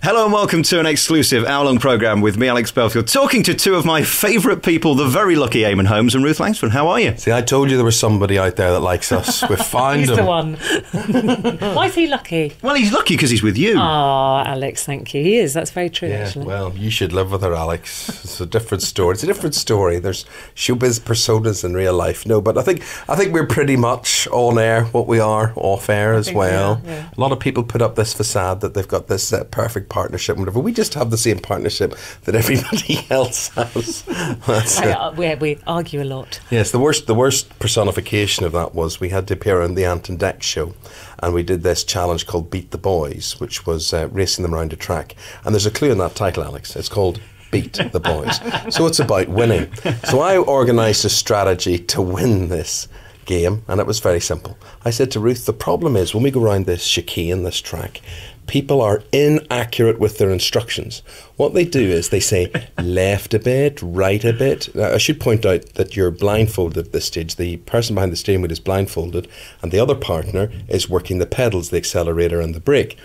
Hello and welcome to an exclusive hour-long programme with me, Alex Belfield, talking to two of my favourite people, the very lucky Eamonn Holmes and Ruth Langsford. How are you? See, I told you there was somebody out there that likes us. We found He's him. the one. Why is he lucky? Well, he's lucky because he's with you. Oh, Alex, thank you. He is. That's very true, Yeah, actually. well, you should live with her, Alex. It's a different story. It's a different story. There's showbiz personas in real life. No, but I think we're pretty much on air what we are off air as well. Yeah. A lot of people put up this facade that they've got this perfect partnership and whatever. We just have the same partnership that everybody else has. That's it. We argue a lot. Yes, the worst personification of that was we had to appear on the Ant and Dec show, and we did this challenge called Beat the Boys, which was racing them around a track. And there's a clue in that title, Alex. It's called Beat the Boys. So it's about winning. So I organised a strategy to win this game, and it was very simple. I said to Ruth, the problem is when we go around this chicane, this track, people are inaccurate with their instructions. What they do is they say left a bit, right a bit. Now, I should point out that you're blindfolded at this stage. The person behind the steering wheel is blindfolded and the other partner is working the pedals, the accelerator and the brake.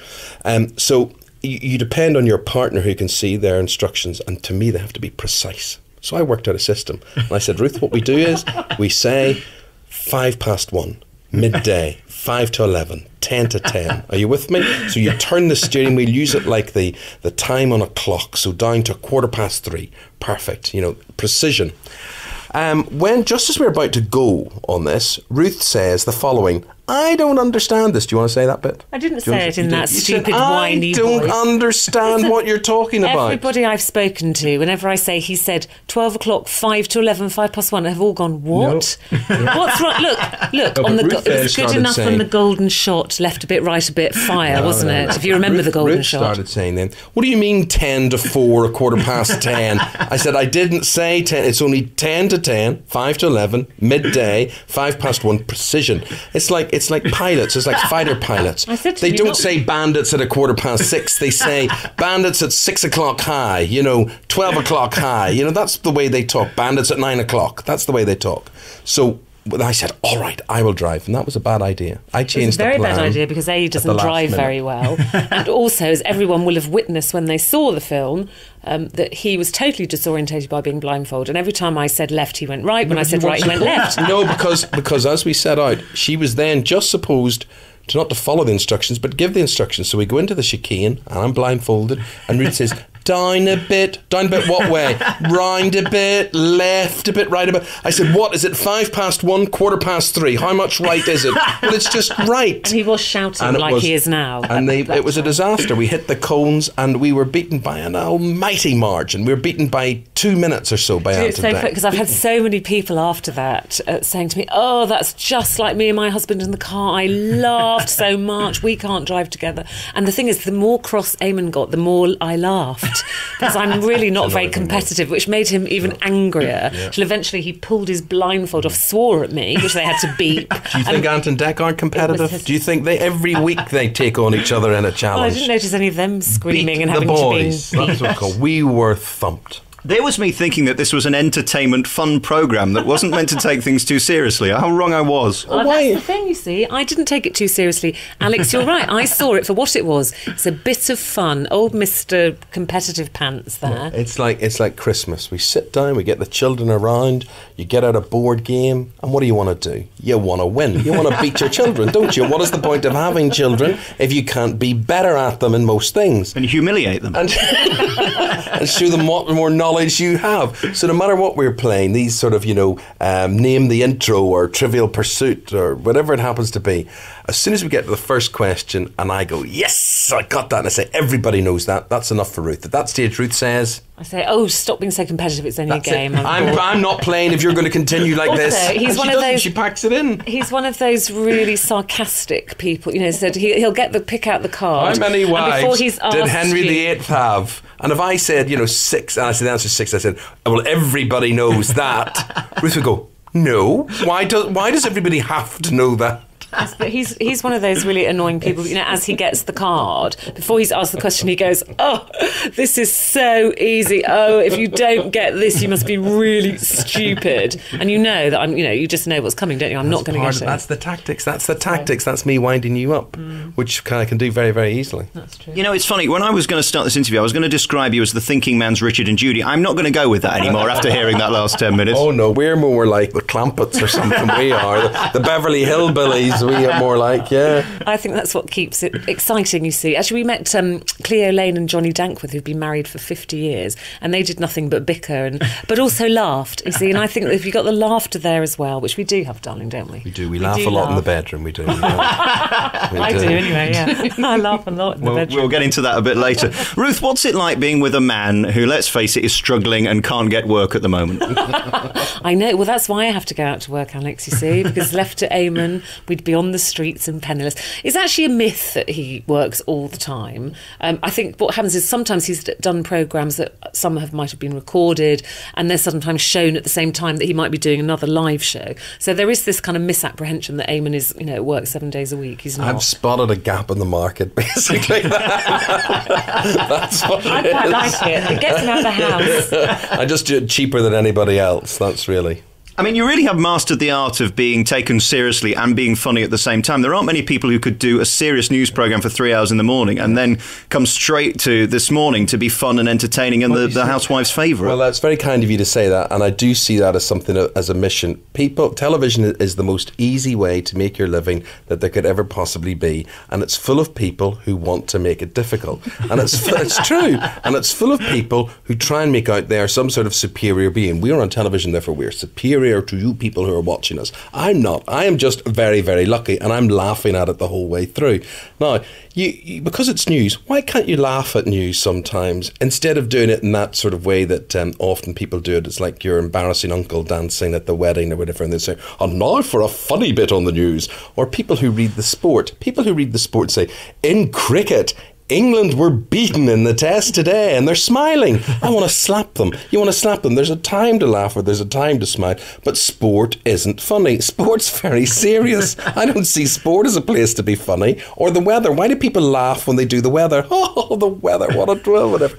So you depend on your partner who can see their instructions, and to me they have to be precise. So I worked out a system. And I said, Ruth, what we do is we say 1:05, midday, 5 to 11, 10 to 10. Are you with me? So you turn the steering wheel, use it like the time on a clock, so down to 3:15. Perfect, precision. When just as we're about to go on this, Ruth says the following: I don't understand this. Do you want to say that bit? I didn't say it in that stupid, whiny voice. I don't voice. understand what you're talking about. Everybody I've spoken to, whenever I say, he said 12 o'clock, 5 to 11, 1:05, have all gone, what? What's wrong? Look, on the it was good enough on the golden shot, left a bit, right a bit, fire, wasn't it? If you remember the golden Ruth shot. started saying then, what do you mean 10 to 4, 10:15? I said, I didn't say 10, it's only 10 to 10, 5 to 11, midday, 1:05, precision. It's like pilots. It's like fighter pilots. They don't say bandits at 6:15. They say bandits at 6 o'clock high. 12 o'clock high. That's the way they talk. Bandits at 9 o'clock. That's the way they talk. So I said, all right, I will drive, and that was a bad idea. I changed the plan. It's a very bad idea because A, he doesn't drive very well, and also, as everyone will have witnessed when they saw the film, that he was totally disorientated by being blindfolded. And every time I said left, he went right. When I said right, he went left. No, because as we set out, she was then just supposed to not to follow the instructions, but give the instructions. So we go into the chicane, and I'm blindfolded, and Ruth says, down a bit, what way? Round a bit, left a bit, right a bit. I said, what is it, 1:05, 3:15? How much right is it? Well, it's just right. And he was shouting like he is now. And it was a disaster. We hit the cones and we were beaten by an almighty margin. We were beaten by 2 minutes or so by Ant and Dec. Because I've had so many people after that saying to me, oh, that's just like me and my husband in the car. I laughed so much. We can't drive together. And the thing is, the more cross Eamonn got, the more I laughed. Because I'm really not very competitive, which made him even angrier. Yeah. Till eventually he pulled his blindfold off, swore at me, which they had to beep. Do you think Ant and Dec aren't competitive? Do you think every week they take on each other in a challenge? Well, I didn't notice any of them screaming Beat and the having boys. to be That's what it's called. We were thumped. There was me thinking that this was an entertainment fun programme that wasn't meant to take things too seriously. How wrong I was. Well, that's the thing, you see. I didn't take it too seriously. Alex, you're right. I saw it for what it was. It's a bit of fun. Old Mr. Competitive Pants there. It's like Christmas. We sit down, we get the children around, you get out a board game, and what do you want to do? You want to win. You want to beat your children, don't you? What is the point of having children if you can't be better at them in most things? And humiliate them. And show them what more knowledge you have. So no matter what we're playing, these sort of, name the intro or Trivial Pursuit or whatever it happens to be, as soon as we get to the first question and I go, yes, I got that, and I say, everybody knows that, that's enough for Ruth. At that stage, Ruth says, I say, oh, stop being so competitive, it's only a game. I'm not playing if you're going to continue like also, this. He's one of those, she packs it in. He's one of those really sarcastic people, said he'll pick out the card. How many wives did Henry VIII have? And if I said, 6, and I said the answer is 6, I said, well, everybody knows that. Ruth would go, no. Why does everybody have to know that? But he's one of those really annoying people, as he gets the card, before he's asked the question, he goes, "Oh, this is so easy. Oh, if you don't get this, you must be really stupid." And that you just know what's coming, don't you? I'm not going to get it. That's the tactics. That's me winding you up, which I can do very, very easily. That's true. It's funny. When I was going to start this interview, I was going to describe you as the thinking man's Richard and Judy. I'm not going to go with that anymore after hearing that last 10 minutes. Oh, no. We're more like the Clampetts or something. We are. The Beverly Hillbillies, we are more like, yeah. I think that's what keeps it exciting, you see. Actually, we met Cleo Lane and Johnny Dankworth, who've been married for 50 years, and they did nothing but bicker, but also laughed, you see. And I think that if you've got the laughter there as well, which we do have, darling, don't we? We do. We laugh a lot in the bedroom, we do. I do anyway, yeah. I laugh a lot in the bedroom. We'll get into that a bit later. Ruth, what's it like being with a man who, let's face it, is struggling and can't get work at the moment? I know. Well, that's why I have to go out to work, Alex, you see, because left to Eamonn, we'd be on the streets and penniless. It's actually a myth that he works all the time. I think what happens is sometimes he's done programmes that might have been recorded, and they're sometimes shown at the same time that he might be doing another live show. So there is this kind of misapprehension that Eamonn is, works 7 days a week. He's not. I've spotted a gap in the market, basically. That's what it is. I quite like it. It gets him out of the house. I just do it cheaper than anybody else. That's really... I mean, you really have mastered the art of being taken seriously and being funny at the same time. There aren't many people who could do a serious news programme for 3 hours in the morning and then come straight to this morning to be fun and entertaining and the housewife's favourite. Well, that's very kind of you to say that, and I do see that as something, as a mission. Television is the most easy way to make your living that there could ever possibly be, and it's full of people who want to make it difficult. And it's true, and it's full of people who try and make out they are some sort of superior being. We're on television, therefore we're superior to you people who are watching us. I'm not. I am just very, very lucky, and I'm laughing at it the whole way through. Now, you because it's news, why can't you laugh at news sometimes instead of doing it in that sort of way that often people do it? It's like your embarrassing uncle dancing at the wedding or whatever, and they say, "And now for a funny bit on the news." Or people who read the sport. People who read the sport say, "In cricket, England were beaten in the test today," and they're smiling. I want to slap them. You want to slap them. There's a time to laugh or there's a time to smile, but sport isn't funny. Sport's very serious. I don't see sport as a place to be funny. Or the weather. Why do people laugh when they do the weather? Oh, the weather, what a drill, whatever.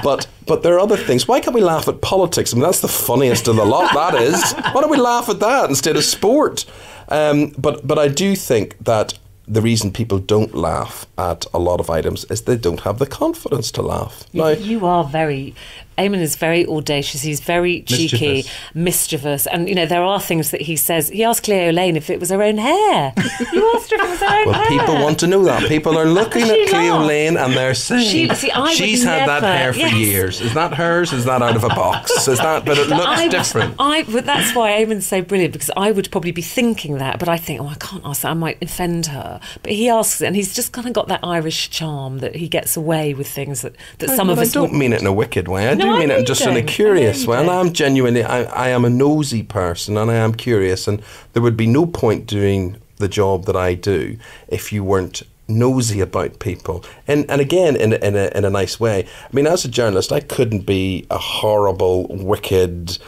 But there are other things. Why can't we laugh at politics? I mean, that's the funniest of the lot, that is. Why don't we laugh at that instead of sport? But I do think that the reason people don't laugh at a lot of items is they don't have the confidence to laugh. Now, you are very... Eamonn is very audacious. He's very cheeky, mischievous. And, there are things that he says. He asked Cleo Lane if it was her own hair. You asked her if it was her own hair. Well, people want to know that. People are looking at Cleo Lane and they're saying, she's had that hair for years. Is that hers? Is that out of a box? But it looks different. But that's why Eamonn's so brilliant, because I would probably be thinking that, but I think, I can't ask that. I might offend her. But he asks it, and he's just kind of got that Irish charm that he gets away with things that some of us I don't mean it in a wicked way. I do mean it just in a curious way. And I'm genuinely, I am a nosy person, and I am curious, and there would be no point doing the job that I do if you weren't nosy about people, and again in a nice way. I mean, as a journalist, I couldn't be a horrible, wicked,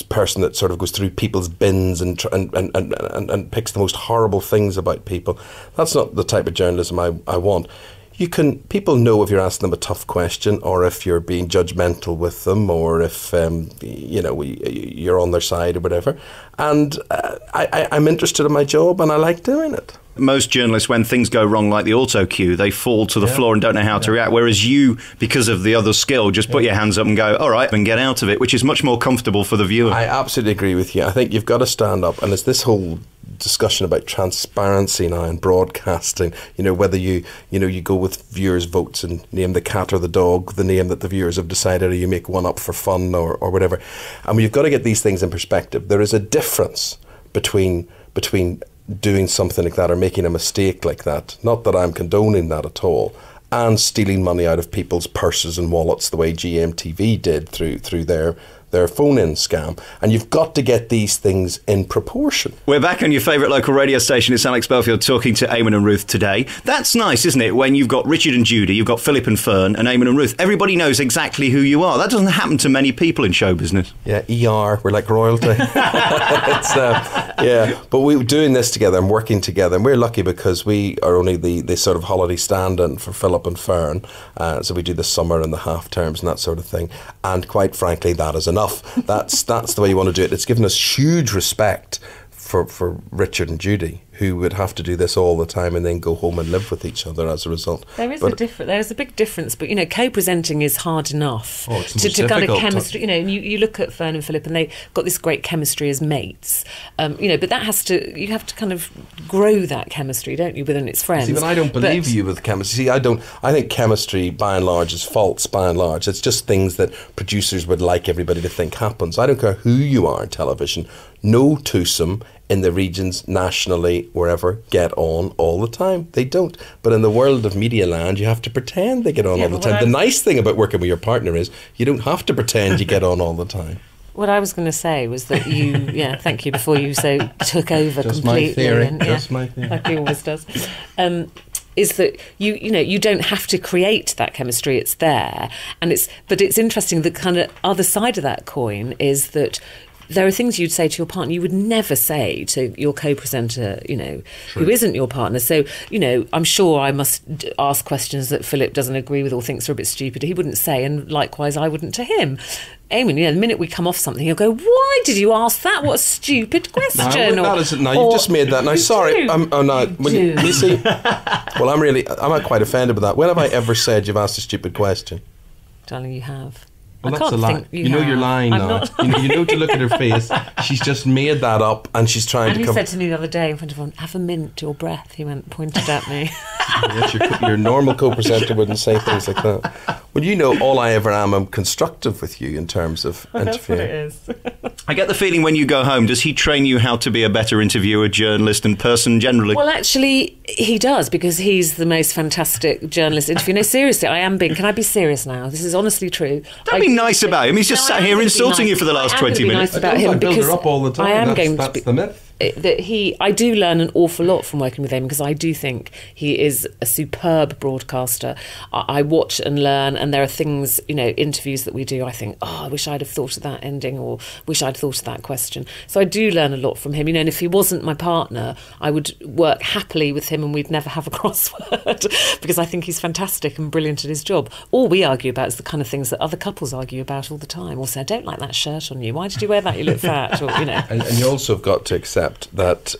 person that sort of goes through people's bins and picks the most horrible things about people. That's not the type of journalism I want. People know if you're asking them a tough question, or if you're being judgmental with them, or if you're on their side or whatever. And I'm interested in my job, and I like doing it. Most journalists, when things go wrong, like the auto cue, they fall to the floor and don't know how to react. Whereas you, because of the other skill, just put your hands up and go, all right, and get out of it, which is much more comfortable for the viewer. I absolutely agree with you. I think you've got to stand up, and it's this whole discussion about transparency now in broadcasting, whether you go with viewers' votes and name the cat or the dog the name that the viewers have decided, or you make one up for fun or whatever. And you've got to get these things in perspective. There is a difference between doing something like that or making a mistake like that, not that I'm condoning that at all, and stealing money out of people's purses and wallets the way GMTV did through their they're a phone-in scam, and you've got to get these things in proportion. We're back on your favourite local radio station. It's Alex Belfield talking to Eamonn and Ruth today. That's nice, isn't it? When you've got Richard and Judy, you've got Philip and Fern, and Eamonn and Ruth. Everybody knows exactly who you are. That doesn't happen to many people in show business. Yeah, ER, we're like royalty. But we're doing this together and working together, and we're lucky because we are only the sort of holiday stand-in for Philip and Fern. So we do the summer and the half terms and that sort of thing. And quite frankly, that is enough. That's the way you want to do it. It's given us huge respect for Richard and Judy, who would have to do this all the time and then go home and live with each other as a result. There's a big difference, but co-presenting is hard enough to kind of chemistry. You look at Fern and Philip, and they've got this great chemistry as mates. But you have to kind of grow that chemistry, don't you, within its friends? See, but I don't believe you with chemistry. See, I think chemistry, by and large, is false. By and large, it's just things that producers would like everybody to think happens. I don't care who you are in television. No twosome in the regions, nationally, wherever, get on all the time. They don't. But in the world of media land, you have to pretend they get on all the time. The nice thing about working with your partner is you don't have to pretend you get on all the time. What I was going to say was that thank you, before you took over just completely. My theory. Just my theory. Like he always does. Is that you don't have to create that chemistry, it's there. But it's interesting, the kind of other side of that coin is that there are things you'd say to your partner you would never say to your co-presenter, who isn't your partner. So, I'm sure I must ask questions that Philip doesn't agree with or thinks are a bit stupid. He wouldn't say, and likewise I wouldn't to him. Eamonn, the minute we come off something, he'll go, "Why did you ask that? What a stupid question!" You've just made that. Now, sorry, you see. Well, I'm quite offended with that. When have I ever said you've asked a stupid question? Darling, you have. Well, that's a lie. You're lying now. You know to look at her face. She's just made that up, and she's trying to. And he said to me the other day in front of everyone, "Have a mint to your breath." He pointed at me. Yes, your normal co-presenter wouldn't say things like that. Well, all I ever am, I'm constructive with you in terms of interviewing. That's what it is. I get the feeling when you go home, does he train you how to be a better interviewer, journalist and person generally? Well, actually, he does, because he's the most fantastic journalist interviewer. No, seriously, can I be serious now? This is honestly true. Don't be nice about him. He's just sat here insulting you for the last 20 minutes. Nice about him, I build her up all the time. I am that's the myth. I do learn an awful lot from working with him, because I do think he is a superb broadcaster. I watch and learn, and there are things, interviews that we do, I think, I wish I'd have thought of that ending, or wish I'd thought of that question. So I do learn a lot from him, and if he wasn't my partner, I would work happily with him and we'd never have a crossword, because I think he's fantastic and brilliant at his job. All we argue about is the kind of things that other couples argue about all the time, or say, "I don't like that shirt on you. Why did you wear that? You look fat," or, And you also have got to accept that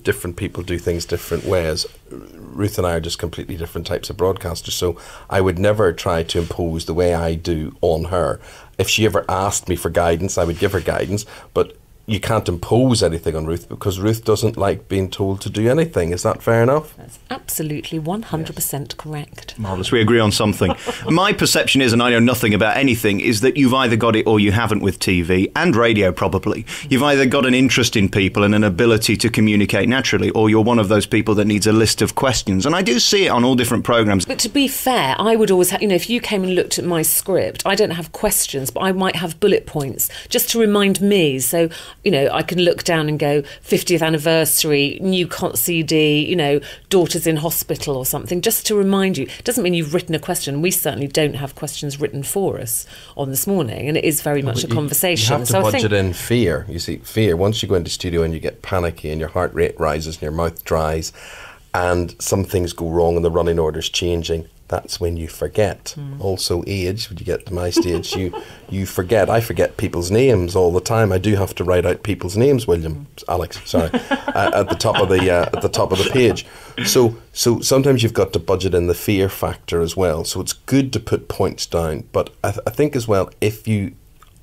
different people do things different ways. Ruth and I are just completely different types of broadcasters, so I would never try to impose the way I do on her. If she ever asked me for guidance, I would give her guidance, but you can't impose anything on Ruth, because Ruth doesn't like being told to do anything. Is that fair enough? That's absolutely 100% correct. Marvellous. We agree on something. My perception is, and I know nothing about anything, is that you've either got it or you haven't with TV and radio probably. You've either got an interest in people and an ability to communicate naturally, or you're one of those people that needs a list of questions. And I do see it on all different programmes. But to be fair, I would always have, if you came and looked at my script, I don't have questions, but I might have bullet points just to remind me. So, I can look down and go 50th anniversary, new CD, daughters in hospital or something, just to remind you. It doesn't mean you've written a question. We certainly don't have questions written for us on This Morning, and it is very much a conversation. You have to budget in fear. You see, fear. Once you go into studio and you get panicky and your heart rate rises and your mouth dries and some things go wrong and the running order's changing, that's when you forget. Also age, when you get to my stage, you forget. I forget people's names all the time. I do have to write out people's names, Alex, sorry, at the top of the page. So sometimes you've got to budget in the fear factor as well. So it's good to put points down. But I think as well, if you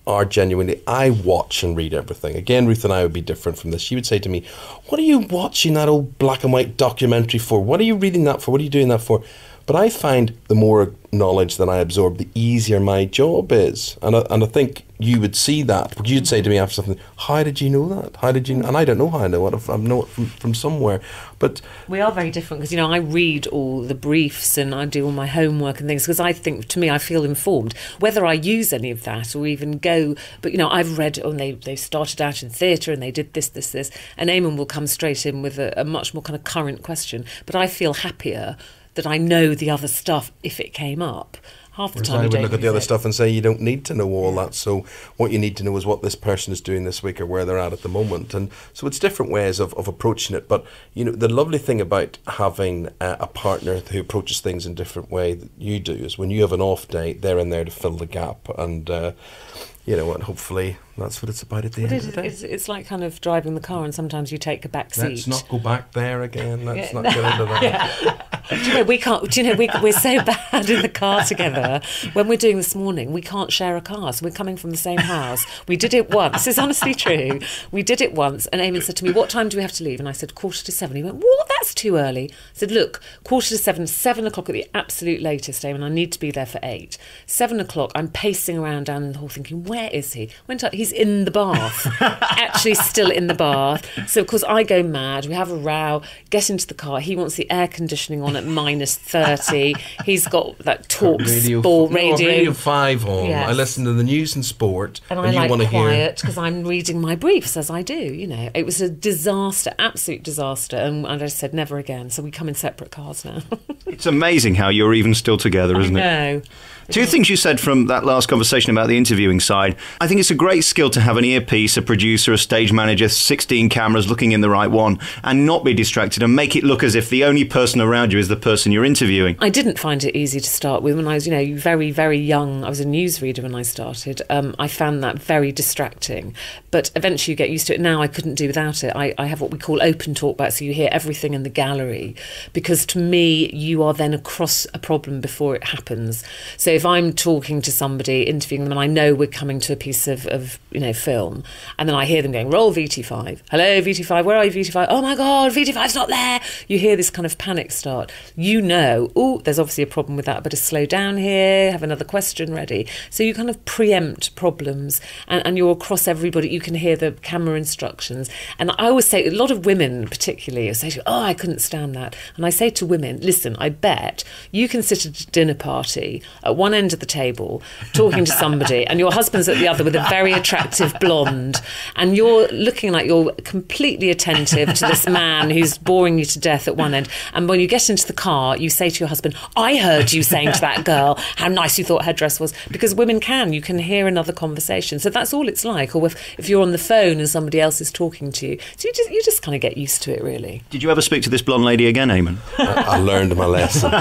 are genuinely, I watch and read everything. Again, Ruth and I would be different from this. She would say to me, "What are you watching that old black and white documentary for? What are you reading that for? What are you doing that for?" But I find the more knowledge that I absorb, the easier my job is. And I think you would see that. But you'd say to me after something, how did you know that? How did you know? And I don't know how I know it. I know it from somewhere. But we are very different because, I read all the briefs and I do all my homework and things because I think, to me, I feel informed. Whether I use any of that or even go, but, I've read, they started out in theatre and they did this, and Eamonn will come straight in with a much more kind of current question. But I feel happier that I know the other stuff if it came up. Half the time I would look at the other stuff and say you don't need to know all that. So what you need to know is what this person is doing this week or where they're at the moment. And so it's different ways of approaching it. But the lovely thing about having a partner who approaches things in a different way that you do is when you have an off day, they're in there to fill the gap. And and hopefully that's what it's about at the end of the day. It's like kind of driving the car and sometimes you take a back seat. Let's not go back there again. Let's not get into that. Yeah. We can't. We're so bad in the car together. When we're doing This Morning, we can't share a car. So we're coming from the same house. We did it once. This is honestly true. We did it once, and Eamonn said to me, "What time do we have to leave?" And I said, 7:15. He went, "What? That's too early." I said, "Look, 7:15, 7 o'clock at the absolute latest, Eamonn. I need to be there for 8. 7 o'clock. I'm pacing around down in the hall, thinking, where is he? Went up. He's in the bath. Actually, still in the bath. So of course I go mad. We have a row. Get into the car. He wants the air conditioning on at -30. He's got that talk sport radio. Radio 5 on. Yes. I listen to the news and sport. And I like quiet because I'm reading my briefs as I do. It was a disaster, absolute disaster. And I said never again. So we come in separate cars now. It's amazing how you're even still together, isn't it? No. Two things you said from that last conversation about the interviewing side. I think it's a great skill to have an earpiece, a producer, a stage manager, 16 cameras looking in the right one, and not be distracted and make it look as if the only person around you is the person you're interviewing. I didn't find it easy to start with. When I was, very, very young, I was a newsreader when I started. I found that very distracting. But eventually you get used to it. Now I couldn't do without it. I have what we call open talkback, so you hear everything in the gallery. Because to me, you are then across a problem before it happens. So if I'm talking to somebody, interviewing them, and I know we're coming to a piece of film, and then I hear them going, roll VT5. Hello, VT5, where are you, VT5? Oh my God, VT5's not there. You hear this kind of panic start. There's obviously a problem with that, but slow down here, have another question ready. So you kind of preempt problems, and you're across everybody. You can hear the camera instructions. And I always say, a lot of women particularly say, I couldn't stand that. And I say to women, listen, I bet you can sit at a dinner party at one end of the table talking to somebody and your husband's at the other with a very attractive blonde, and you're looking like you're completely attentive to this man who's boring you to death at one end, and when you get into the car you say to your husband, I heard you saying to that girl how nice you thought her dress was, because women you can hear another conversation. So that's all it's like. Or if you're on the phone and somebody else is talking to you, so you just kind of get used to it, really. Did you ever speak to this blonde lady again, Eamonn? I learned my lesson.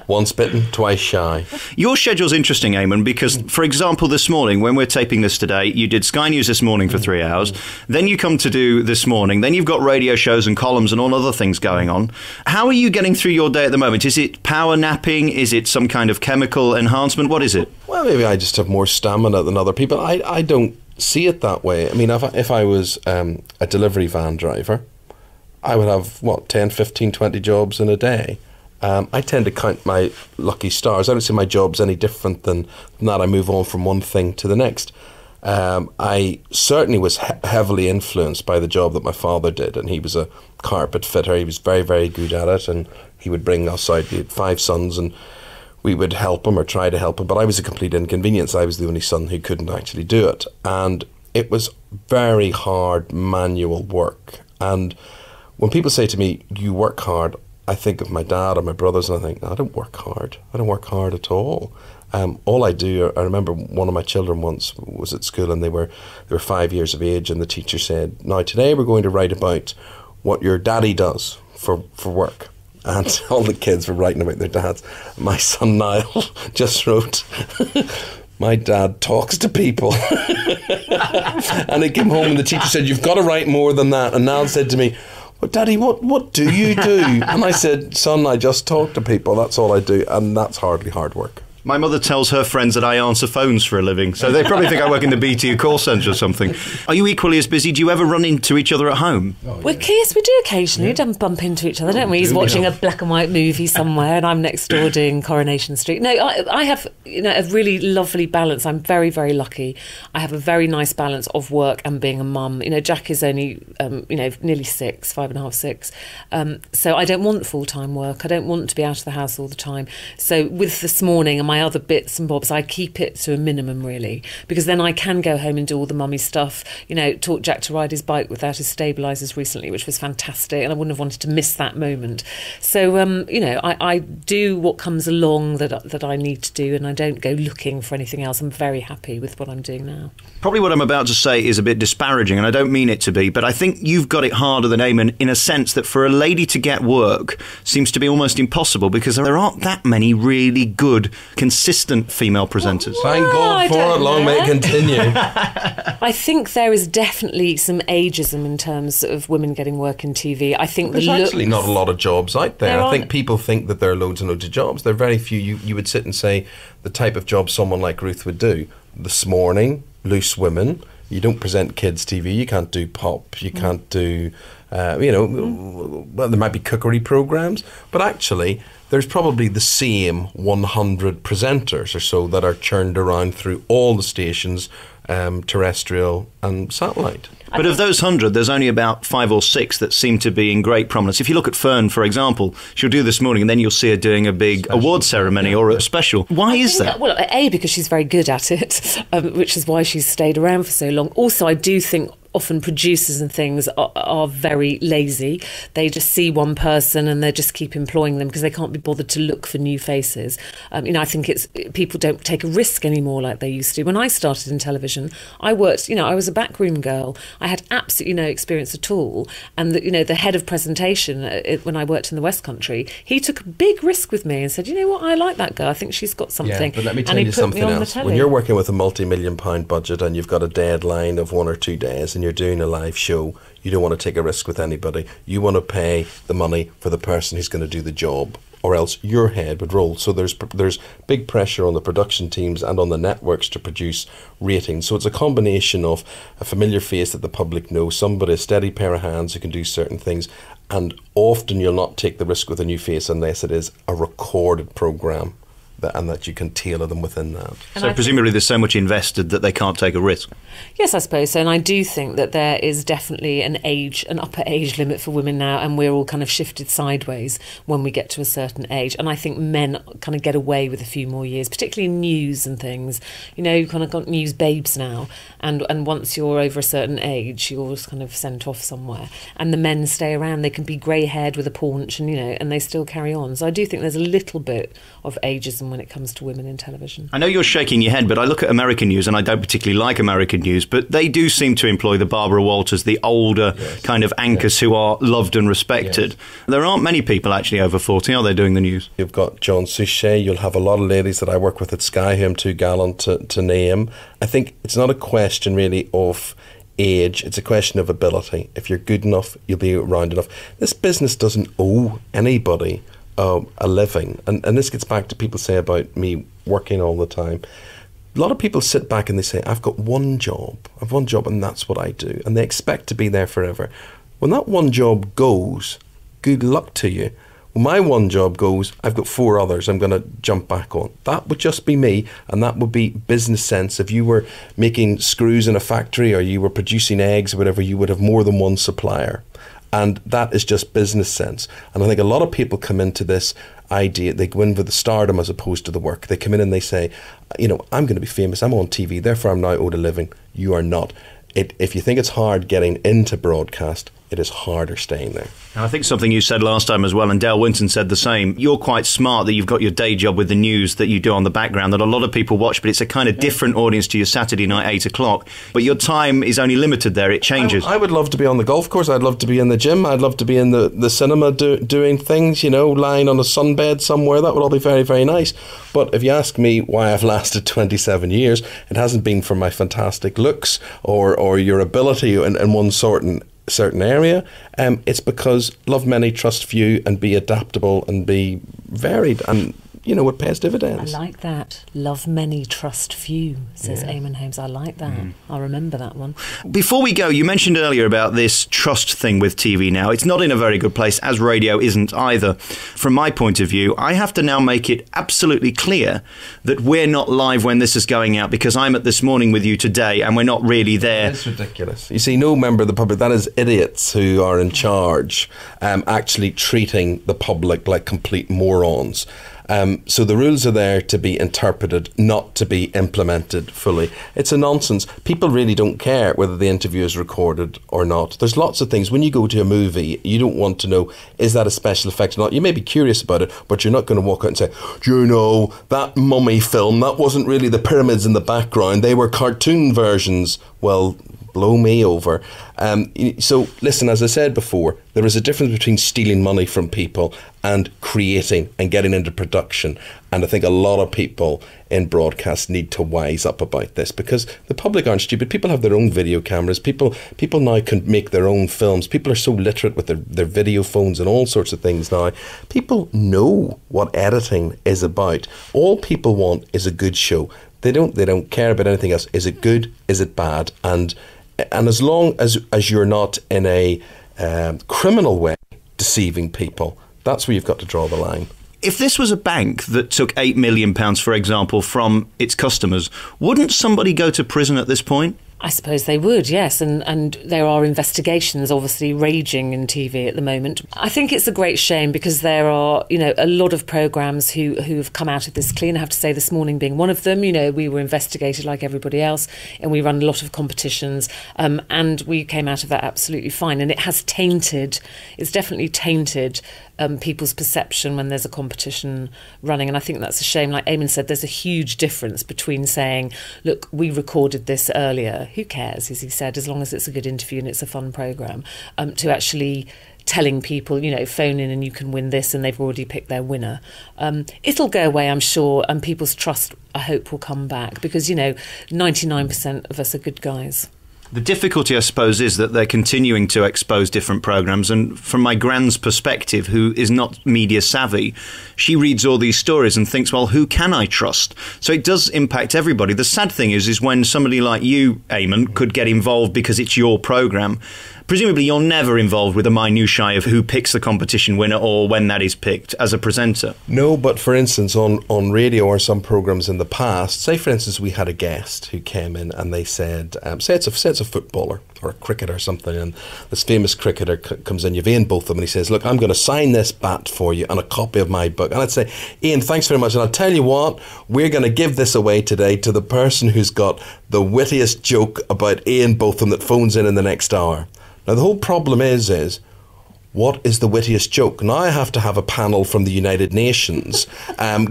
Once bitten, twice shy. Your schedule's interesting, Eamonn, because, for example, this morning, when we're taping this today, you did Sky News This Morning for 3 hours, then you come to do This Morning, then you've got radio shows and columns and all other things going on. How are you getting through your day at the moment? Is it power napping? Is it some kind of chemical enhancement? What is it? Well, maybe I just have more stamina than other people. I don't see it that way. I mean, if I was a delivery van driver, I would have, 10, 15, 20 jobs in a day. I tend to count my lucky stars. I don't see my jobs any different than that. I move on from one thing to the next. I certainly was heavily influenced by the job that my father did, and he was a carpet fitter. He was very, very good at it, and he would bring us out. He had 5 sons, and we would help him or try to help him, but I was a complete inconvenience. I was the only son who couldn't actually do it, and it was very hard manual work. And when people say to me, you work hard, I think of my dad or my brothers, and I think, no, I don't work hard. I don't work hard at all. All I do, I remember one of my children once was at school, and they were 5 years of age, and the teacher said, now today we're going to write about what your daddy does for work. And all the kids were writing about their dads. My son Niall just wrote, my dad talks to people. And he came home and the teacher said, you've got to write more than that. And Niall said to me, well, Daddy, what do you do? And I said, son, I just talk to people. That's all I do. And that's hardly hard work. My mother tells her friends that I answer phones for a living, so they probably think I work in the BT call centre or something. Are you equally as busy? Do you ever run into each other at home? Yes, we do occasionally. We bump into each other, don't we? He's watching a black and white movie somewhere, and I'm next door doing Coronation Street. No, I have a really lovely balance. I'm very, very lucky. I have a very nice balance of work and being a mum. Jack is only nearly 6, 5.5, 6. So I don't want full-time work. I don't want to be out of the house all the time. So with this morning and my other bits and bobs, I keep it to a minimum, really, because then I can go home and do all the mummy stuff. Taught Jack to ride his bike without his stabilisers recently, which was fantastic, and I wouldn't have wanted to miss that moment. So, I do what comes along that I need to do, and I don't go looking for anything else. I'm very happy with what I'm doing now. Probably what I'm about to say is a bit disparaging, and I don't mean it to be, but I think you've got it harder than Eamonn in a sense that for a lady to get work seems to be almost impossible because there aren't that many really good, consistent female presenters. Thank God for it. Long may it continue. I think there is definitely some ageism in terms of women getting work in TV. I think there's actually not a lot of jobs out there. I think people think that there are loads and loads of jobs. There are very few. You would sit and say the type of job someone like Ruth would do. This Morning, Loose Women. You don't present kids' TV. You can't do pop. You can't do, well, there might be cookery programmes, but actually there's probably the same 100 presenters or so that are churned around through all the stations, terrestrial and satellite. But of those 100, there's only about 5 or 6 that seem to be in great prominence. If you look at Fern, for example, she'll do This Morning and then you'll see her doing a big award ceremony or a special. Why is that? Well, A, because she's very good at it, which is why she's stayed around for so long. Also, I do think often producers and things are very lazy. They just see one person and they just keep employing them because they can't be bothered to look for new faces. I think people don't take a risk anymore like they used to. When I started in television, I worked, I was a backroom girl. I had absolutely no experience at all. And the head of presentation when I worked in the West Country, he took a big risk with me and said, I like that girl. I think she's got something. Yeah, but let me tell you something else. When you're working with a multi-million-pound budget and you've got a deadline of 1 or 2 days and you're doing a live show, you don't want to take a risk with anybody. You want to pay the money for the person who's going to do the job, or else your head would roll. So there's big pressure on the production teams and on the networks to produce ratings. So it's a combination of a familiar face that the public knows, somebody, a steady pair of hands who can do certain things, and often you'll not take the risk with a new face unless it is a recorded programme. And that you can tailor them within that. So presumably there's so much invested that they can't take a risk. Yes, I suppose so. And I do think that there is definitely an upper age limit for women now, and we're all kind of shifted sideways when we get to a certain age. And I think men kind of get away with a few more years, particularly in news and things. You kind of got news babes now, and once you're over a certain age, you're just kind of sent off somewhere. And the men stay around. They can be grey-haired with a paunch, and they still carry on. So I do think there's a little bit of ageism when it comes to women in television. I know you're shaking your head, but I look at American news, and I don't particularly like American news, but they do seem to employ the Barbara Walters, the older kind of anchors who are loved and respected. Yes. There aren't many people actually over 40, are they, doing the news? You've got John Suchet, you'll have a lot of ladies that I work with at Sky who I'm too gallant to name. I think it's not a question really of age, it's a question of ability. If you're good enough, you'll be around enough. This business doesn't owe anybody a living, and this gets back to people say about me working all the time. A lot of people sit back and they say, I've got one job and that's what I do, and they expect to be there forever. When that one job goes, good luck to you. When my one job goes, I've got 4 others I'm going to jump back on. That would just be me, and that would be business sense. If you were making screws in a factory or you were producing eggs or whatever, you would have more than one supplier. And that is just business sense. And I think a lot of people come into this idea, they go in with the stardom as opposed to the work. They come in and they say, I'm going to be famous, I'm on TV, therefore I'm now owed a living. You are not. If you think it's hard getting into broadcast, it is harder staying there. And I think something you said last time as well, and Dale Winton said the same, you're quite smart that you've got your day job with the news that you do on the background that a lot of people watch, but it's a kind of different audience to your Saturday night 8 o'clock. But your time is only limited there, it changes. I would love to be on the golf course, I'd love to be in the gym, I'd love to be in the cinema doing things, lying on a sunbed somewhere. That would all be very, very nice. But if you ask me why I've lasted 27 years, it hasn't been for my fantastic looks or your ability in one certain area. It's because love many, trust few, and be adaptable and be varied. And it pays dividends. I like that. Love many, trust few, says Eamonn Holmes. I like that. I'll remember that one. Before we go, you mentioned earlier about this trust thing with TV now. It's not in a very good place, as radio isn't either. From my point of view, I have to now make it absolutely clear that we're not live when this is going out, because I'm at This Morning with you today and we're not really there. It's ridiculous. You see, no member of the public, that is idiots who are in charge, actually treating the public like complete morons. So the rules are there to be interpreted, not to be implemented fully. It's a nonsense. People really don't care whether the interview is recorded or not. There's lots of things. When you go to a movie, you don't want to know, is that a special effect or not? You may be curious about it, but you're not going to walk out and say, do you know, that mummy film, that wasn't really the pyramids in the background. They were cartoon versions. Well, blow me over. So, listen, as I said before, there is a difference between stealing money from people and creating and getting into production. And I think a lot of people in broadcast need to wise up about this, because the public aren't stupid. People have their own video cameras. People now can make their own films. People are so literate with their video phones and all sorts of things now. People know what editing is about. All people want is a good show. They don't care about anything else. Is it good? Is it bad? And as long as you're not in a criminal way deceiving people, that's where you've got to draw the line. If this was a bank that took £8 million, for example, from its customers, wouldn't somebody go to prison at this point? I suppose they would, yes, and there are investigations obviously raging in TV at the moment. I think it's a great shame, because there are, a lot of programmes who've come out of this clean. I have to say, This Morning being one of them. We were investigated like everybody else, and we run a lot of competitions, and we came out of that absolutely fine. And it has it's definitely tainted people's perception when there's a competition running, and I think that's a shame. Like Eamonn said, there's a huge difference between saying, look, we recorded this earlier, who cares, as he said, as long as it's a good interview and it's a fun programme, to actually telling people, phone in and you can win this, and they've already picked their winner. It'll go away, I'm sure, and people's trust, I hope, will come back, because 99% of us are good guys. The difficulty, I suppose, is that they're continuing to expose different programmes, and from my grand's perspective, who is not media savvy, she reads all these stories and thinks, well, who can I trust? So it does impact everybody. The sad thing is when somebody like you, Eamonn, could get involved because it's your programme. Presumably you're never involved with the minutiae of who picks the competition winner or when that is picked as a presenter. No, but for instance, on radio or some programmes in the past, say for instance we had a guest who came in and they said, say it's a footballer or a cricketer or something, and this famous cricketer comes in, you've Ian both of them, and he says, look, I'm going to sign this bat for you and a copy of my book. And I'd say, Ian, thanks very much, and I'll tell you what, we're going to give this away today to the person who's got the wittiest joke about Ian Botham that phones in the next hour. Now, the whole problem is what is the wittiest joke? Now I have to have a panel from the United Nations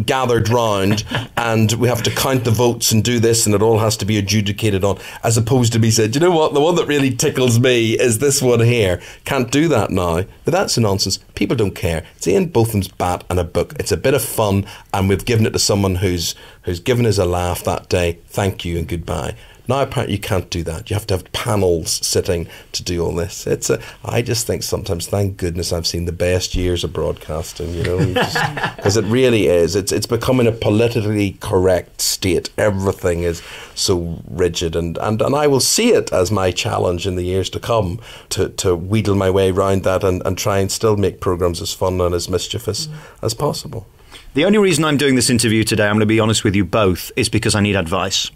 gathered round, and we have to count the votes and do this, and it all has to be adjudicated on, as opposed to be said, you know what, the one that really tickles me is this one here. Can't do that now. But that's nonsense. People don't care. It's Ian Botham's bat and a book. It's a bit of fun, and we've given it to someone who's given us a laugh that day. Thank you and goodbye. Now, apparently, you can't do that. You have to have panels sitting to do all this. I just think sometimes, thank goodness, I've seen the best years of broadcasting, because it really is. It's becoming a politically correct state. Everything is so rigid, and I will see it as my challenge in the years to come to wheedle my way around that and try and still make programmes as fun and as mischievous as possible. The only reason I'm doing this interview today, I'm going to be honest with you both, is because I need advice.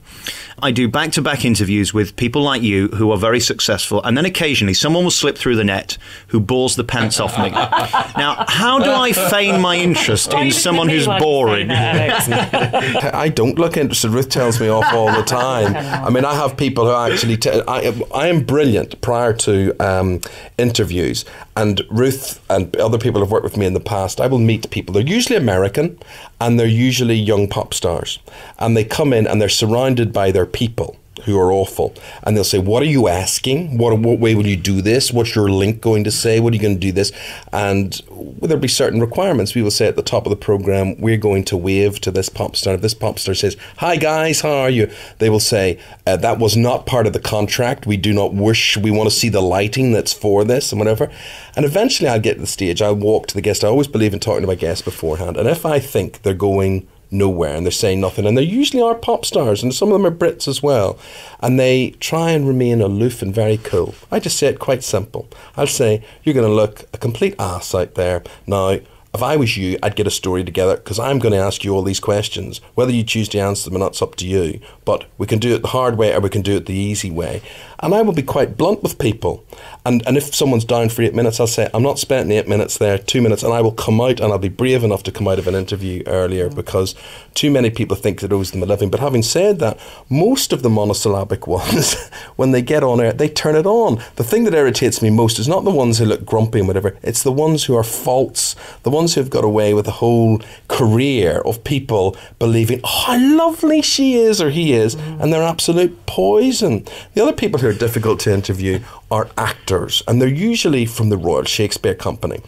I do back-to-back interviews with people like you who are very successful, and then occasionally someone will slip through the net who bores the pants off me. Now, how do I feign my interest in someone who's boring? I don't look interested. Ruth tells me off all the time. I mean, I have people who actually... I am brilliant prior to interviews, and Ruth and other people who've worked with me in the past, I will meet people. They're usually American, and they're usually young pop stars. And they come in and they're surrounded by their people. who are awful, and they'll say, what are you asking? What way will you do this? What's your link going to say? What are you going to do this? And there'll be certain requirements. We will say at the top of the programme, we're going to wave to this pop star. If this pop star says, hi guys, how are you? They will say, that was not part of the contract. We do not wish, we want to see the lighting that's for this and whatever. And eventually I'll get to the stage, I'll walk to the guest. I always believe in talking to my guests beforehand. And if I think they're going nowhere and they're saying nothing, and they usually are pop stars, and some of them are Brits as well, and they try and remain aloof and very cool, I just say it quite simple. I'll say, you're going to look a complete ass out there. Now, if I was you, I'd get a story together, because I'm going to ask you all these questions. Whether you choose to answer them or not, it's up to you. But we can do it the hard way, or we can do it the easy way. And I will be quite blunt with people. And if someone's down for 8 minutes, I'll say, I'm not spending 8 minutes there, 2 minutes, and I will come out, and I'll be brave enough to come out of an interview earlier, because too many people think that owes them a living. But having said that, most of the monosyllabic ones, when they get on air, they turn it on. The thing that irritates me most is not the ones who look grumpy and whatever, it's the ones who are false, the ones who have got away with a whole career of people believing, oh, how lovely she is or he is, and they're absolute poison. The other people who are difficult to interview are actors, and they're usually from the Royal Shakespeare Company,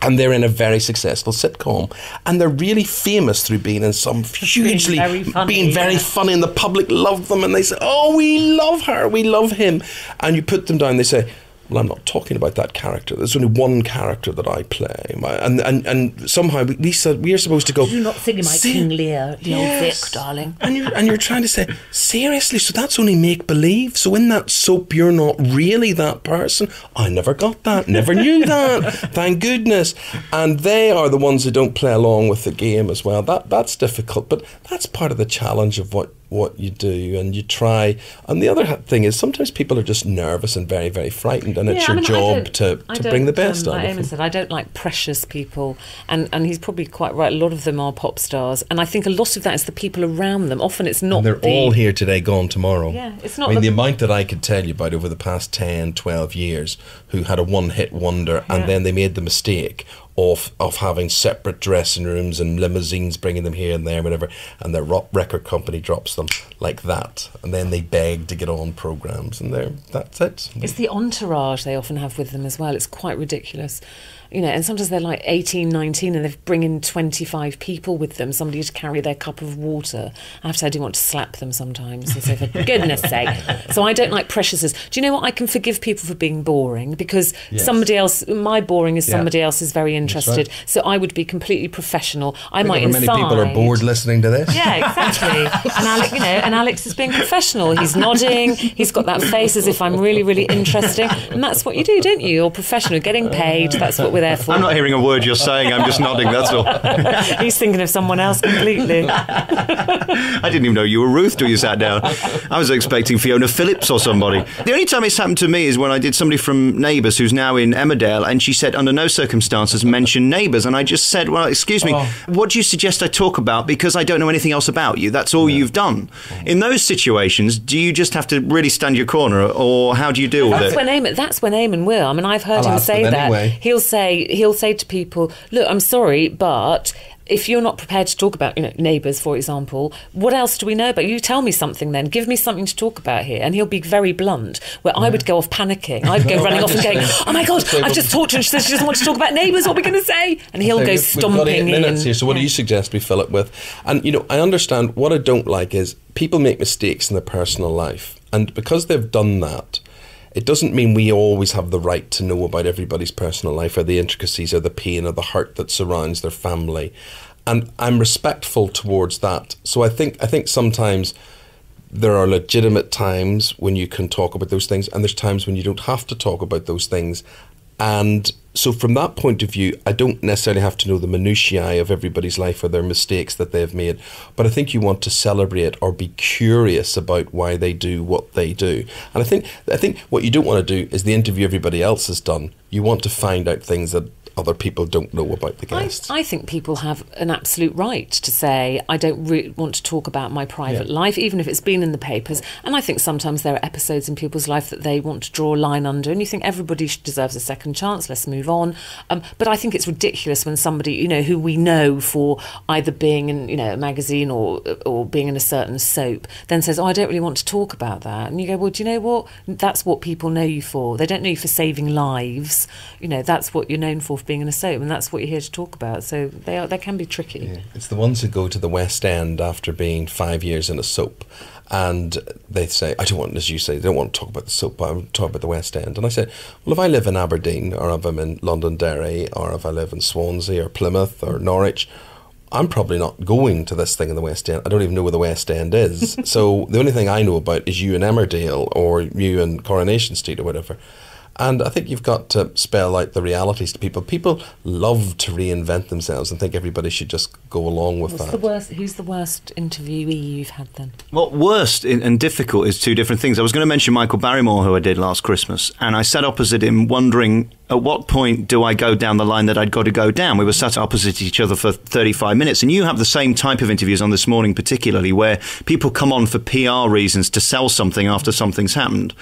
and they're in a very successful sitcom, and they're really famous through being in some hugely being very funny, and the public love them, and they say, oh, we love her, we love him, and you put them down, they say, well, I'm not talking about that character. There's only one character that I play. And somehow we are supposed to go, you're not thinking about King Lear, the old Vic, darling. And you're trying to say, seriously, so that's only make-believe? So in that soap, you're not really that person? I never got that, never knew that, thank goodness. And they are the ones who don't play along with the game as well. That's difficult, but that's part of the challenge of what you do, and you try. And the other thing is, sometimes people are just nervous and very, very frightened, and it's your job to bring the best out of them. Like Eamonn said, I don't like precious people, and he's probably quite right. A lot of them are pop stars, and I think a lot of that is the people around them. Often it's not. And they're all here today, gone tomorrow. Yeah, it's not. I mean, the amount that I could tell you about over the past 10, 12 years, who had a one-hit wonder, and then they made the mistake of having separate dressing rooms and limousines bringing them here and there, whatever, and their record company drops them like that, and then they beg to get on programmes, and that's it. It's the entourage they often have with them as well. It's quite ridiculous. You know, and sometimes they're like 18, 19, and they've bring in 25 people with them, somebody to carry their cup of water. I have to say, I do want to slap them sometimes and say, for goodness sake. So I don't like preciousness. Do you know what? I can forgive people for being boring, because somebody else, my boring is somebody else is very interested. Right. So I would be completely professional. I might inside. Many people are bored listening to this. Yeah, exactly. And Alex is being professional. He's nodding. He's got that face as if I'm really, really interesting. And that's what you do, don't you? You're professional, getting paid. That's what we're there for. I'm not hearing a word you're saying. I'm just nodding, that's all. He's thinking of someone else completely. I didn't even know you were Ruth till you sat down. I was expecting Fiona Phillips or somebody. The only time it's happened to me is when I did somebody from Neighbours who's now in Emmerdale, and she said, under no circumstances mention Neighbours. And I just said, well, excuse me, what do you suggest I talk about? Because I don't know anything else about you. That's all you've done. In those situations, do you just have to really stand your corner, or how do you deal with it? That's when Eamonn will. I mean, I've heard him say that. Anyway. He'll say to people, look, I'm sorry, but if you're not prepared to talk about, Neighbours, for example, what else do we know about you? Tell me something then. Give me something to talk about here. And he'll be very blunt, where I would go off panicking. I'd go running off and going, oh my God, I've just talked to her and she says she doesn't want to talk about Neighbours. What are we going to say? And he'll go stomping in. We've got 8 minutes here, so what do you suggest we fill it with? And, I understand what I don't like is people make mistakes in their personal life. And because they've done that, it doesn't mean we always have the right to know about everybody's personal life, or the intricacies, or the pain, or the hurt that surrounds their family. And I'm respectful towards that. So I think sometimes there are legitimate times when you can talk about those things, and there's times when you don't have to talk about those things. And so from that point of view, I don't necessarily have to know the minutiae of everybody's life or their mistakes that they've made. But I think you want to celebrate or be curious about why they do what they do. And I think what you don't want to do is the interview everybody else has done. You want to find out things that other people don't know about the guests. I think people have an absolute right to say, I don't want to talk about my private life, even if it's been in the papers. And I think sometimes there are episodes in people's life that they want to draw a line under, and you think everybody deserves a second chance, let's move on. But I think it's ridiculous when somebody, you know, who we know for either being in, you know, a magazine or being in a certain soap, then says, oh, I don't really want to talk about that. And you go, well, do you know what? That's what people know you for. They don't know you for saving lives. You know, that's what you're known for being in a soap, and that's what you're here to talk about. So they can be tricky. Yeah. It's the ones who go to the West End after being 5 years in a soap, and they say, I don't want, as you say, they don't want to talk about the soap, but I want to talk about the West End. And I said, well, if I live in Aberdeen, or if I'm in Londonderry, or if I live in Swansea or Plymouth or Norwich, I'm probably not going to this thing in the West End. I don't even know where the West End is. So the only thing I know about is you in Emmerdale or you in Coronation Street or whatever. And I think you've got to spell out the realities to people. People love to reinvent themselves and think everybody should just go along with that. Who's the worst interviewee you've had then? Well, worst and difficult is two different things. I was going to mention Michael Barrymore, who I did last Christmas, and I sat opposite him wondering, at what point do I go down the line that I'd got to go down? We were sat opposite each other for 35 minutes, and you have the same type of interviews on This Morning particularly, where people come on for PR reasons to sell something after something's happened.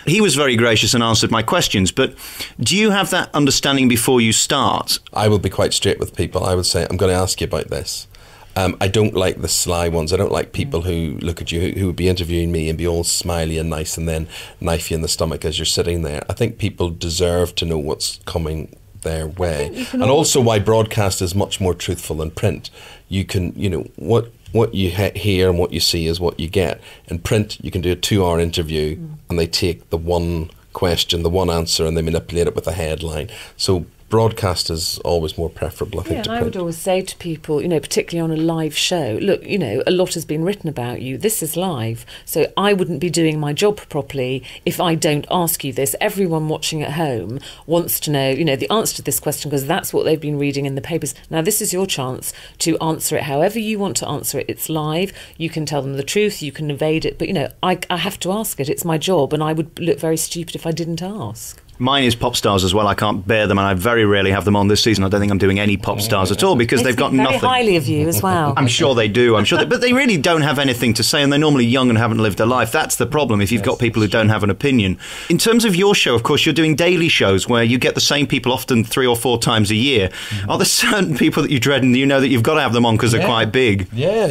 He was very gracious and answered my questions, but do you have that understanding before you start? I will be quite straight with people. I would say, I'm going to ask you about this. I don't like the sly ones. I don't like people who look at you, who would be interviewing me and be all smiley and nice and then knife you in the stomach as you're sitting there. I think people deserve to know what's coming their way. And also why broadcast is much more truthful than print. You can, you know, what you hear and what you see is what you get. In print, you can do a 2-hour interview and they take the one question, the one answer, and they manipulate it with a headline. So broadcast is always more preferable, I think, to print. I would always say to people, you know, particularly on a live show, look, you know, a lot has been written about you. This is live. So I wouldn't be doing my job properly if I don't ask you this. Everyone watching at home wants to know, you know, the answer to this question because that's what they've been reading in the papers. Now, this is your chance to answer it however you want to answer it. It's live. You can tell them the truth. You can evade it. But, you know, I have to ask it. It's my job. And I would look very stupid if I didn't ask. Mine is pop stars as well. I can't bear them, and I very rarely have them on this season. I don't think I'm doing any pop stars at all because they've got nothing. Very highly of you as well. I'm sure they do. But they really don't have anything to say, and they're normally young and haven't lived a life. That's the problem if you've got people who don't have an opinion. In terms of your show, of course, you're doing daily shows where you get the same people often 3 or 4 times a year. Are there certain people that you dread and you know that you've got to have them on because they're quite big? Yeah.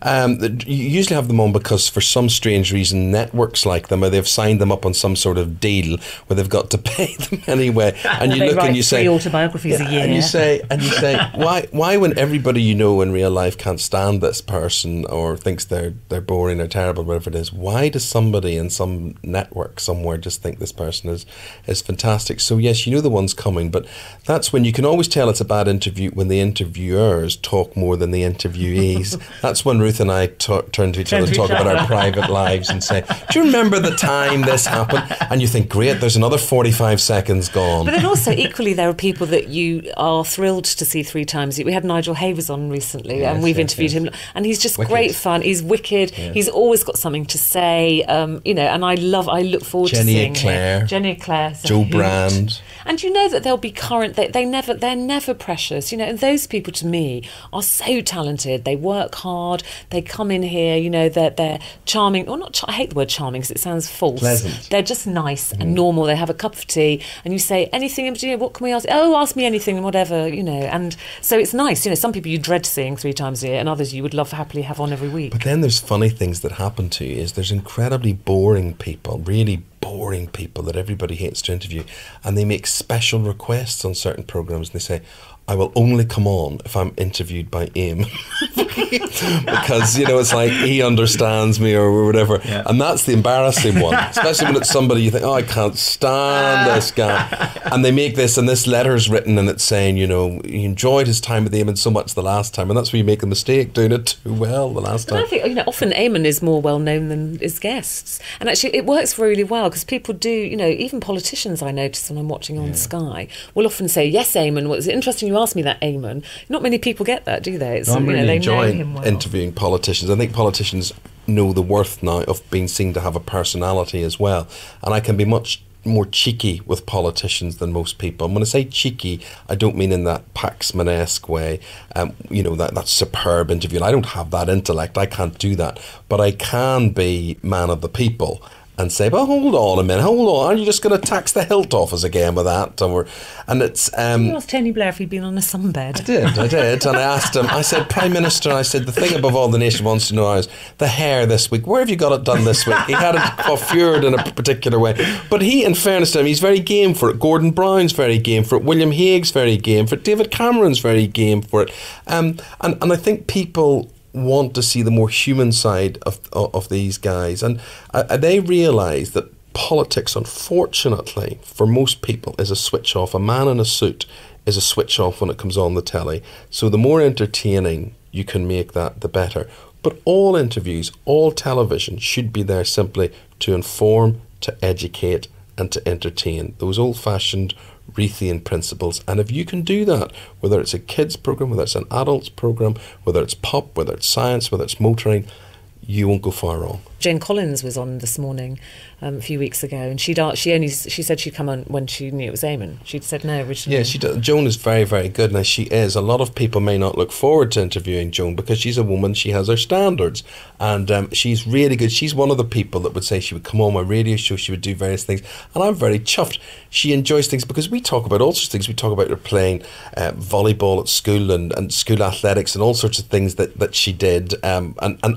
You usually have them on because for some strange reason networks like them, or they've signed them up on some sort of deal where they've got to pay them anyway, and you look and you say 3 autobiographies a year, and you say why when everybody you know in real life can't stand this person or thinks they're boring or terrible, whatever it is, why does somebody in some network somewhere just think this person is fantastic? So yes, you know the one's coming, but that's when you can always tell it's a bad interview when the interviewers talk more than the interviewees. That's when Ruth and I turn to each other and talk about our private lives and say, do you remember the time this happened? And you think, great, there's another 45 seconds gone. But then also equally there are people that you are thrilled to see 3 times. We had Nigel Havers on recently and we've interviewed him, and he's just great fun. He's wicked. He's always got something to say, you know, and I look forward to seeing him. Jenny Eclair, Joe Brand. And you know that they'll be current. They're never precious, you know. And those people to me are so talented. They work hard. They come in here, you know. They're charming, or not. I hate the word charming because it sounds false. Pleasant. They're just nice and normal. They have a cup of tea, and you say anything in particular. What can we ask? Oh, ask me anything and whatever, you know. And so it's nice, you know. Some people you dread seeing 3 times a year, and others you would love to happily have on every week. But then there's funny things that happen to you. Is there's incredibly boring people, really boring people that everybody hates to interview, and they make special requests on certain programs, and they say, I will only come on if I'm interviewed by Eamonn. Because, you know, it's like he understands me or whatever. Yeah. And that's the embarrassing one, especially when it's somebody you think, oh, I can't stand this guy. And they make this, and this letter's written, and it's saying, you know, he enjoyed his time with Eamonn so much the last time, and that's where you make a mistake, doing it too well the last time. I think, you know, often Eamonn is more well known than his guests. And actually it works really well because people do, you know, even politicians I notice when I'm watching on Sky will often say, yes, Eamonn, well, it's interesting you asked me that, Eamonn. Not many people get that, do they? It's, I'm really they enjoying know him well. interviewing politicians. I think politicians know the worth now of being seen to have a personality as well. And I can be much more cheeky with politicians than most people. And when I say cheeky, I don't mean in that Paxman-esque way, that superb interview. And I don't have that intellect. I can't do that. But I can be man of the people and say, well, hold on a minute, hold on, are you just going to tax the hilt off us again with that? And it's... You asked Tony Blair if he'd been on a sunbed. I did. And I asked him, I said, Prime Minister, I said, the thing above all the nation wants to know is the hair this week. Where have you got it done this week? He had it coiffured in a particular way. But he, in fairness to him, he's very game for it. Gordon Brown's very game for it. William Hague's very game for it. David Cameron's very game for it. And I think people want to see the more human side of these guys, and they realise that politics, unfortunately, for most people, is a switch off. A man in a suit is a switch off when it comes on the telly. So the more entertaining you can make that, the better. But all interviews, all television should be there simply to inform, to educate, and to entertain. Those old-fashioned Reithian principles. And if you can do that, whether it's a kids program, whether it's an adults program, whether it's pop, whether it's science, whether it's motoring, you won't go far wrong. Jane Collins was on this morning a few weeks ago, and she said she'd come on when she knew it was Eamonn. She'd said no originally. Yeah, she does. Joan is very, very good. Now, she is. A lot of people may not look forward to interviewing Joan because she's a woman. She has her standards, and she's really good. She's one of the people that would say she would come on my radio show, she would do various things, and I'm very chuffed. She enjoys things because we talk about all sorts of things. We talk about her playing volleyball at school and school athletics and all sorts of things that she did. And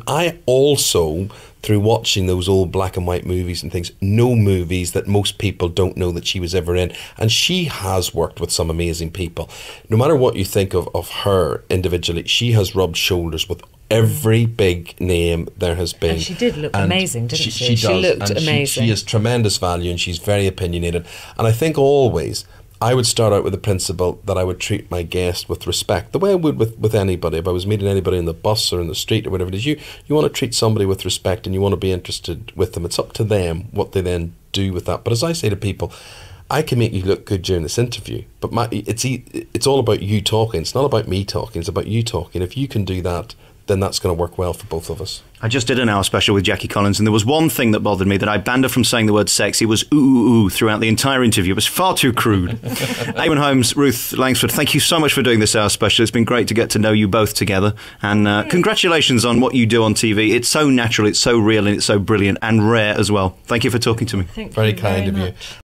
I also, through watching those old black and white movies and things, know movies that most people don't know that she was ever in. And she has worked with some amazing people. No matter what you think of her individually, she has rubbed shoulders with every big name there has been. And she did look amazing, didn't she? She looked amazing. She has tremendous value, and she's very opinionated. And I think always I would start out with the principle that I would treat my guest with respect, the way I would with anybody. If I was meeting anybody in the bus or in the street or whatever it is, you want to treat somebody with respect and you want to be interested with them. It's up to them what they then do with that. But as I say to people, I can make you look good during this interview, but it's all about you talking. It's not about me talking, it's about you talking. If you can do that, then that's going to work well for both of us. I just did an hour special with Jackie Collins, and there was one thing that bothered me, that I banned her from saying the word sex. It was ooh, ooh, ooh throughout the entire interview. It was far too crude. Eamonn Holmes, Ruth Langsford, thank you so much for doing this hour special. It's been great to get to know you both together, and congratulations on what you do on TV. It's so natural, it's so real, and it's so brilliant and rare as well. Thank you for talking to me. Thank very you kind of much. you.